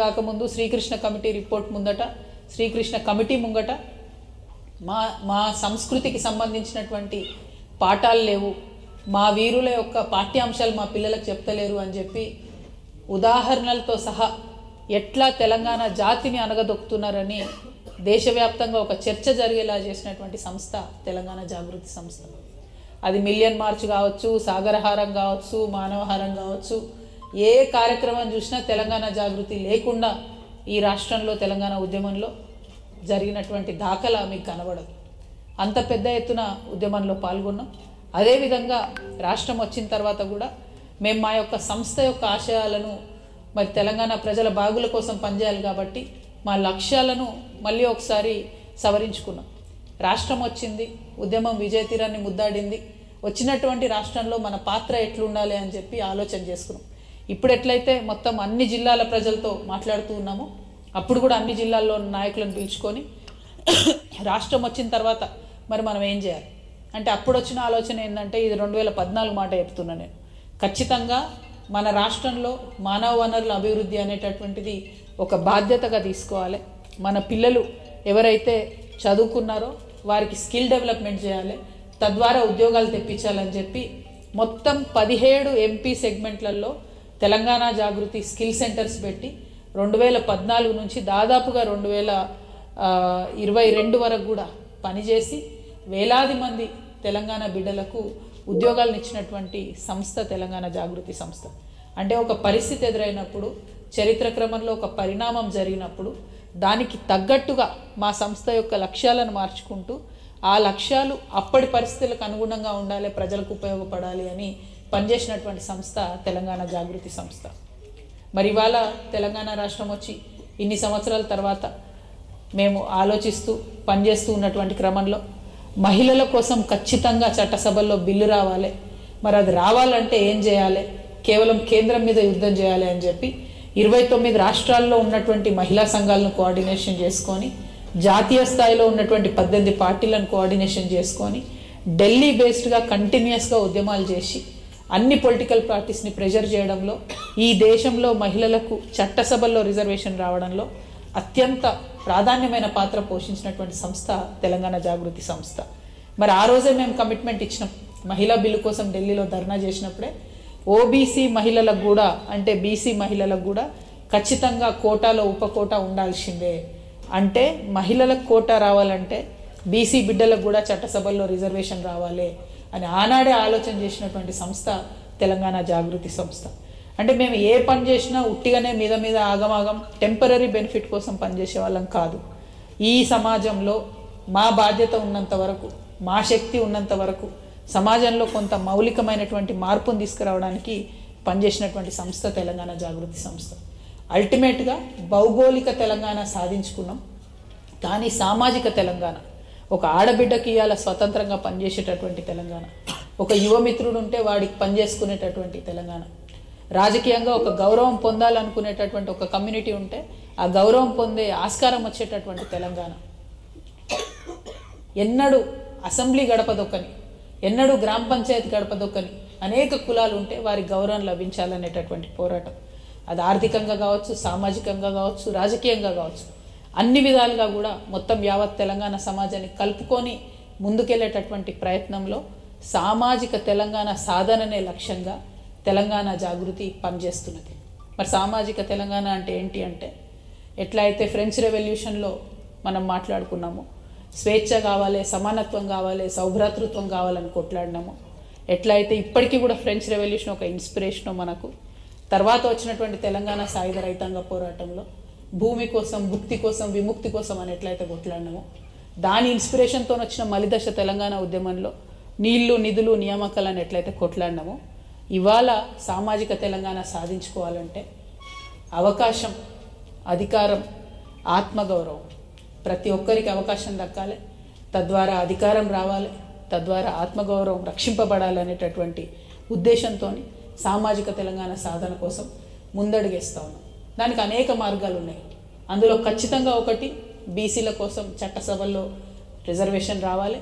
కాకముందు Srikrishna committee report ముందట Srikrishna committee ముంగట మా సంస్కృతికి సంబంధించినటువంటి పాఠాలు లేవు, మా వీరుల యొక్క పాఠ్యాంశాలు మా పిల్లలకు చెప్తలేరు అని చెప్పి ఉదాహరణలతో సహా ఎట్లా తెలంగాణ జాతిని అనగదొక్కుతున్నారని దేశవ్యాప్తంగా ఒక చర్చ జరిగేలా చేసినటువంటి సంస్థ తెలంగాణ జాగృతి సంస్థ. అది మిలియన్ మార్చ్ కావచ్చు, సాగరహారం కావచ్చు, మానవహారం కావచ్చు, ఏ కార్యక్రమం చూసినా తెలంగాణ జాగృతి లేకుండా ఈ రాష్ట్రంలో తెలంగాణ ఉద్యమంలో జరిగినటువంటి దాఖలా మీకు కనబడదు. అంత పెద్ద ఎత్తున ఉద్యమంలో పాల్గొన్నాం. అదేవిధంగా రాష్ట్రం వచ్చిన తర్వాత కూడా మేము మా యొక్క సంస్థ యొక్క ఆశయాలను మరి తెలంగాణ ప్రజల బాగుల కోసం పనిచేయాలి కాబట్టి మా లక్ష్యాలను మళ్ళీ ఒకసారి సవరించుకున్నాం. రాష్ట్రం వచ్చింది, ఉద్యమం విజయతీరాన్ని ముద్దాడింది. వచ్చినటువంటి రాష్ట్రంలో మన పాత్ర ఎట్లుండాలి అని చెప్పి ఆలోచన చేసుకున్నాం. ఇప్పుడు ఎట్లయితే మొత్తం అన్ని జిల్లాల ప్రజలతో మాట్లాడుతూ ఉన్నామో అప్పుడు కూడా అన్ని జిల్లాల్లో నాయకులను పిలుచుకొని రాష్ట్రం వచ్చిన తర్వాత మరి మనం ఏం చేయాలి అంటే అప్పుడు వచ్చిన ఆలోచన ఏంటంటే, ఇది 2014 మాట చెప్తున్నా నేను, ఖచ్చితంగా మన రాష్ట్రంలో మానవ వనరుల అభివృద్ధి అనేటటువంటిది ఒక బాధ్యతగా తీసుకోవాలి. మన పిల్లలు ఎవరైతే చదువుకున్నారో వారికి స్కిల్ డెవలప్మెంట్ చేయాలి, తద్వారా ఉద్యోగాలు తెప్పించాలని చెప్పి మొత్తం 17 ఎంపీ సెగ్మెంట్లలో తెలంగాణ జాగృతి స్కిల్ సెంటర్స్ పెట్టి 2014 నుంచి దాదాపుగా 2022 వరకు కూడా పనిచేసి వేలాది మంది తెలంగాణ బిడ్డలకు ఉద్యోగాలను ఇచ్చినటువంటి సంస్థ తెలంగాణ జాగృతి సంస్థ. అంటే ఒక పరిస్థితి ఎదురైనప్పుడు, చరిత్ర క్రమంలో ఒక పరిణామం జరిగినప్పుడు దానికి తగ్గట్టుగా మా సంస్థ యొక్క లక్ష్యాలను మార్చుకుంటూ ఆ లక్ష్యాలు అప్పటి పరిస్థితులకు అనుగుణంగా ఉండాలి, ప్రజలకు ఉపయోగపడాలి అని పనిచేసినటువంటి సంస్థ తెలంగాణ జాగృతి సంస్థ. మరి ఇవాళ తెలంగాణ రాష్ట్రం వచ్చి ఇన్ని సంవత్సరాల తర్వాత మేము ఆలోచిస్తూ పనిచేస్తూ ఉన్నటువంటి క్రమంలో మహిళల కోసం ఖచ్చితంగా చట్టసభల్లో బిల్లు రావాలి. మరి అది రావాలంటే ఏం చేయాలి? కేవలం కేంద్రం మీద యుద్ధం చేయాలి అని చెప్పి 29 రాష్ట్రాల్లో ఉన్నటువంటి మహిళా సంఘాలను కోఆర్డినేషన్ చేసుకొని, జాతీయ స్థాయిలో ఉన్నటువంటి 18 పార్టీలను కోఆర్డినేషన్ చేసుకొని, ఢిల్లీ బేస్డ్గా కంటిన్యూస్గా ఉద్యమాలు చేసి అన్ని పొలిటికల్ పార్టీస్ని ప్రెజర్ చేయడంలో, ఈ దేశంలో మహిళలకు చట్టసభల్లో రిజర్వేషన్ రావడంలో అత్యంత ప్రాధాన్యమైన పాత్ర పోషించినటువంటి సంస్థ తెలంగాణ జాగృతి సంస్థ. మరి ఆ రోజే మేము కమిట్మెంట్ ఇచ్చినాం. మహిళా బిల్లు కోసం ఢిల్లీలో ధర్నా చేసినప్పుడే ఓబీసీ మహిళలకు కూడా, అంటే బీసీ మహిళలకు కూడా ఖచ్చితంగా కోటాలో ఉపకోటా ఉండాల్సిందే. అంటే మహిళలకు కోటా రావాలంటే బీసీ బిడ్డలకు కూడా చట్టసభల్లో రిజర్వేషన్ రావాలి అని ఆనాడే ఆలోచన చేసినటువంటి సంస్థ తెలంగాణ జాగృతి సంస్థ. అంటే మేము ఏ పని చేసినా ఉట్టిగానే మీద మీద ఆగమాగం టెంపరీ బెనిఫిట్ కోసం పనిచేసే వాళ్ళం కాదు. ఈ సమాజంలో మా బాధ్యత ఉన్నంత వరకు, మా శక్తి ఉన్నంత వరకు సమాజంలో కొంత మౌలికమైనటువంటి మార్పును తీసుకురావడానికి పనిచేసినటువంటి సంస్థ తెలంగాణ జాగృతి సంస్థ. అల్టిమేట్గా భౌగోళిక తెలంగాణ సాధించుకున్నాం, కానీ సామాజిక తెలంగాణ, ఒక ఆడబిడ్డకి ఇవాళ స్వతంత్రంగా పనిచేసేటటువంటి తెలంగాణ, ఒక యువమిత్రుడు ఉంటే వాడికి పనిచేసుకునేటటువంటి తెలంగాణ, రాజకీయంగా ఒక గౌరవం పొందాలనుకునేటటువంటి ఒక కమ్యూనిటీ ఉంటే ఆ గౌరవం పొందే ఆస్కారం వచ్చేటటువంటి తెలంగాణ, ఎన్నడూ అసెంబ్లీ గడపదొక్కని, ఎన్నడూ గ్రామ పంచాయతీ గడపదొక్కని అనేక కులాలు ఉంటే వారి గౌరవం లభించాలనేటటువంటి పోరాటం, అది ఆర్థికంగా కావచ్చు, సామాజికంగా కావచ్చు, రాజకీయంగా కావచ్చు, అన్ని విధాలుగా కూడా మొత్తం యావత్ తెలంగాణ సమాజాన్ని కలుపుకొని ముందుకెళ్ళేటటువంటి ప్రయత్నంలో సామాజిక తెలంగాణ సాధననే లక్ష్యంగా తెలంగాణ జాగృతి పనిచేస్తున్నది. మరి సామాజిక తెలంగాణ అంటే ఏంటి అంటే, ఎట్లా అయితే ఫ్రెంచ్ రెవల్యూషన్లో మనం మాట్లాడుకున్నామో స్వేచ్ఛ కావాలి, సమానత్వం కావాలి, సౌభ్రాతృత్వం కావాలని కొట్లాడినామో, ఎట్లయితే ఇప్పటికీ కూడా ఫ్రెంచ్ రెవల్యూషన్ ఒక ఇన్స్పిరేషను మనకు, తర్వాత వచ్చినటువంటి తెలంగాణ సాయుధ రైతాంగ పోరాటంలో భూమి కోసం, భుక్తి కోసం, విముక్తి కోసం అని ఎట్లయితే కొట్లాడినామో, దాని ఇన్స్పిరేషన్తో వచ్చిన మలిదశ తెలంగాణ ఉద్యమంలో నీళ్లు, నిధులు, నియామకాలను ఎట్లయితే కొట్లాడినామో, ఇవాళ సామాజిక తెలంగాణ సాధించుకోవాలంటే అవకాశం, అధికారం, ఆత్మగౌరవం, ప్రతి ఒక్కరికి అవకాశం దక్కాలి, తద్వారా అధికారం రావాలి, తద్వారా ఆత్మగౌరవం రక్షింపబడాలి అనేటటువంటి ఉద్దేశంతో సామాజిక తెలంగాణ సాధన కోసం ముందడుగేస్తా ఉన్నాం. దానికి అనేక మార్గాలు ఉన్నాయి. అందులో ఖచ్చితంగా ఒకటి, బీసీల కోసం చట్టసభల్లో రిజర్వేషన్ రావాలి.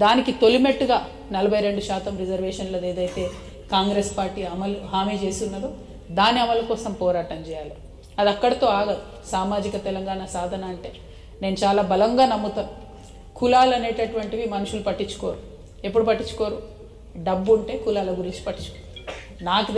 దానికి తొలిమెట్టుగా 42% రిజర్వేషన్లది ఏదైతే కాంగ్రెస్ పార్టీ హామీ చేస్తున్నదో దాని అమలు కోసం పోరాటం చేయాలి. అది అక్కడితో ఆగదు. సామాజిక తెలంగాణ సాధన అంటే నేను చాలా బలంగా నమ్ముతాను. కులాలు అనేటటువంటివి మనుషులు పట్టించుకోరు. ఎప్పుడు పట్టించుకోరు? డబ్బు ఉంటే కులాల గురించి పట్టించుకోరు. నాకు